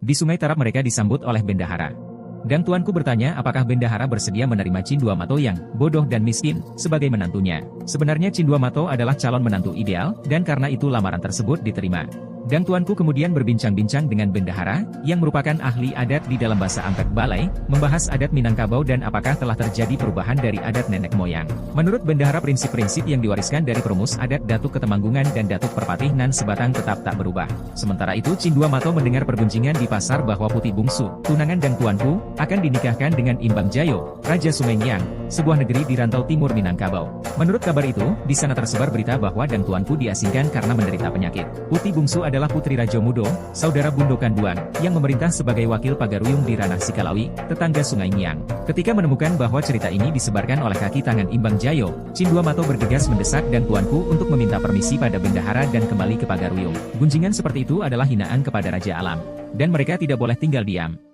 Di Sungai Tarap mereka disambut oleh bendahara. Dang tuanku bertanya apakah bendahara bersedia menerima Cindua Mato yang bodoh dan miskin sebagai menantunya. Sebenarnya Cindua Mato adalah calon menantu ideal, dan karena itu lamaran tersebut diterima. Dang tuanku kemudian berbincang-bincang dengan bendahara, yang merupakan ahli adat di dalam bahasa Ampek Balai, membahas adat Minangkabau dan apakah telah terjadi perubahan dari adat nenek moyang. Menurut bendahara prinsip-prinsip yang diwariskan dari perumus adat Datuk Ketemanggungan dan Datuk Perpatih Nan Sebatang tetap tak berubah. Sementara itu Cindua Mato mendengar perguncingan di pasar bahwa Putih Bungsu, tunangan Dang tuanku, akan dinikahkan dengan Imbang Jayo, Raja Sungai Ngiang, sebuah negeri di rantau timur Minangkabau. Menurut kabar itu, di sana tersebar berita bahwa Dang tuanku diasingkan karena menderita penyakit. Putih Bungsu adalah putri Raja Mudo, saudara Bundo Kanduan, yang memerintah sebagai wakil Pagaruyung di Ranah Sikalawi, tetangga Sungai Ngiang. Ketika menemukan bahwa cerita ini disebarkan oleh kaki tangan Imbang Jayo, Cindua Mato bergegas mendesak Dang tuanku untuk meminta permisi pada bendahara dan kembali ke Pagaruyung. Gunjingan seperti itu adalah hinaan kepada Raja Alam, dan mereka tidak boleh tinggal diam.